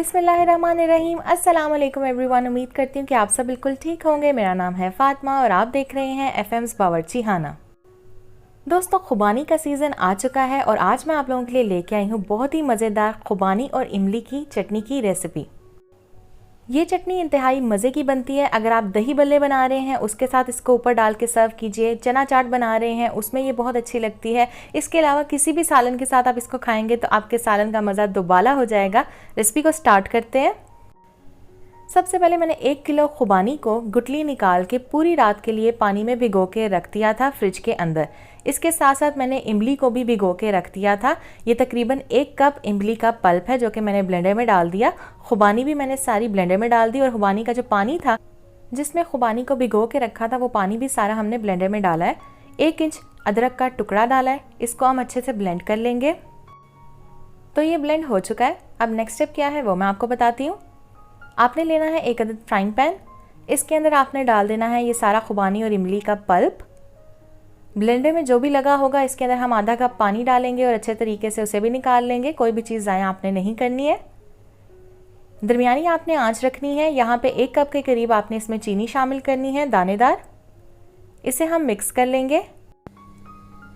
बिस्मिल्लाहिर्रहमानिर्रहीम। अस्सलाम वालेकुम एवरीवन। उम्मीद करती हूँ कि आप सब बिल्कुल ठीक होंगे। मेरा नाम है फातिमा और आप देख रहे हैं एफएम्स बावर्ची खाना। दोस्तों, खुबानी का सीज़न आ चुका है और आज मैं आप लोगों के लिए लेके आई हूँ बहुत ही मज़ेदार खुबानी और इमली की चटनी की रेसिपी। ये चटनी इंतहाई मज़े की बनती है। अगर आप दही बल्ले बना रहे हैं उसके साथ इसको ऊपर डाल के सर्व कीजिए। चना चाट बना रहे हैं उसमें ये बहुत अच्छी लगती है। इसके अलावा किसी भी सालन के साथ आप इसको खाएंगे तो आपके सालन का मज़ा दोबाला हो जाएगा। रेसिपी को स्टार्ट करते हैं। सबसे पहले मैंने 1 किलो खुबानी को गुठली निकाल के पूरी रात के लिए पानी में भिगो के रख दिया था फ्रिज के अंदर। इसके साथ साथ मैंने इमली को भी भिगो के रख दिया था। ये तकरीबन 1 कप इमली का पल्प है जो कि मैंने ब्लेंडर में डाल दिया। खुबानी भी मैंने सारी ब्लेंडर में डाल दी और खुबानी का जो पानी था जिसमें खुबानी को भिगो के रखा था वो पानी भी सारा हमने ब्लेंडर में डाला है। 1 इंच अदरक का टुकड़ा डाला है। इसको हम अच्छे से ब्लेंड कर लेंगे। तो ये ब्लेंड हो चुका है। अब नेक्स्ट स्टेप क्या है वो मैं आपको बताती हूँ। आपने लेना है 1 अदद फ्राइंग पैन। इसके अंदर आपने डाल देना है ये सारा खुबानी और इमली का पल्प। ब्लेंडर में जो भी लगा होगा इसके अंदर हम आधा कप पानी डालेंगे और अच्छे तरीके से उसे भी निकाल लेंगे। कोई भी चीज़ ज़ाया आपने नहीं करनी है। दरमियानी आपने आंच रखनी है। यहाँ पे 1 कप के करीब आपने इसमें चीनी शामिल करनी है दानेदार। इसे हम मिक्स कर लेंगे।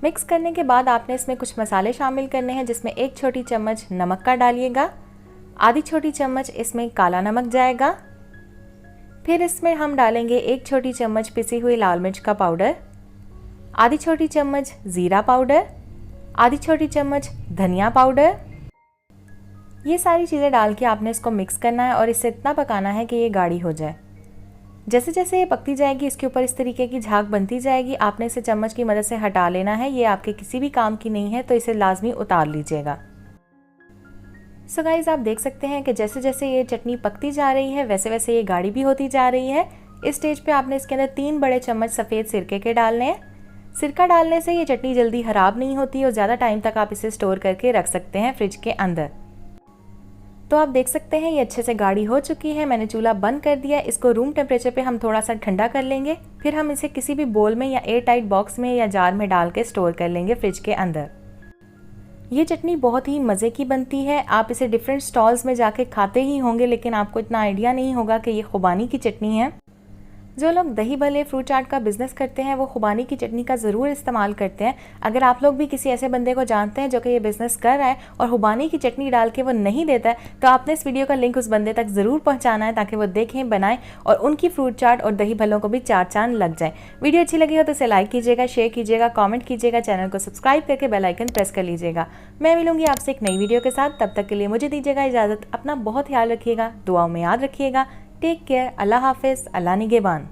मिक्स करने के बाद आपने इसमें कुछ मसाले शामिल करने हैं जिसमें 1 छोटी चम्मच नमक का डालिएगा। आधी छोटी चम्मच इसमें काला नमक जाएगा। फिर इसमें हम डालेंगे 1 छोटी चम्मच पिसी हुई लाल मिर्च का पाउडर, आधी छोटी चम्मच ज़ीरा पाउडर, आधी छोटी चम्मच धनिया पाउडर। ये सारी चीज़ें डाल के आपने इसको मिक्स करना है और इसे इतना पकाना है कि ये गाढ़ी हो जाए। जैसे जैसे ये पकती जाएगी इसके ऊपर इस तरीके की झाग बनती जाएगी। आपने इसे चम्मच की मदद से हटा लेना है। ये आपके किसी भी काम की नहीं है तो इसे लाजमी उतार लीजिएगा। सो गाइस, आप देख सकते हैं कि जैसे जैसे ये चटनी पकती जा रही है वैसे वैसे ये गाढ़ी भी होती जा रही है। इस स्टेज पे आपने इसके अंदर 3 बड़े चम्मच सफ़ेद सिरके के डालने हैं। सिरका डालने से ये चटनी जल्दी ख़राब नहीं होती और ज़्यादा टाइम तक आप इसे स्टोर करके रख सकते हैं फ्रिज के अंदर। तो आप देख सकते हैं ये अच्छे से गाढ़ी हो चुकी है। मैंने चूल्हा बंद कर दिया। इसको रूम टेम्परेचर पे हम थोड़ा सा ठंडा कर लेंगे। फिर हम इसे किसी भी बोल में या एयर टाइट बॉक्स में या जार में डाल के स्टोर कर लेंगे फ्रिज के अंदर। ये चटनी बहुत ही मज़े की बनती है। आप इसे डिफरेंट स्टॉल्स में जाके खाते ही होंगे लेकिन आपको इतना आइडिया नहीं होगा कि ये खुबानी की चटनी है। जो लोग दही भल्ले फ्रूट चाट का बिज़नेस करते हैं वो खुबानी की चटनी का ज़रूर इस्तेमाल करते हैं। अगर आप लोग भी किसी ऐसे बंदे को जानते हैं जो कि ये बिज़नेस कर रहा है और खुबानी की चटनी डाल के वो नहीं देता है तो आपने इस वीडियो का लिंक उस बंदे तक ज़रूर पहुंचाना है ताकि वो देखें, बनाएं और उनकी फ्रूट चाट और दही भल्लों को भी 4 चांद लग जाए। वीडियो अच्छी लगी हो तो इसे लाइक कीजिएगा, शेयर कीजिएगा, कॉमेंट कीजिएगा, चैनल को सब्सक्राइब करके बेल आइकन प्रेस कर लीजिएगा। मैं मिलूंगी आपसे एक नई वीडियो के साथ। तब तक के लिए मुझे दीजिएगा इजाज़त। अपना बहुत ख्याल रखिएगा, दुआओं में याद रखिएगा। Take care. अल्लाह हाफिज़। अल्लाह निगहबान।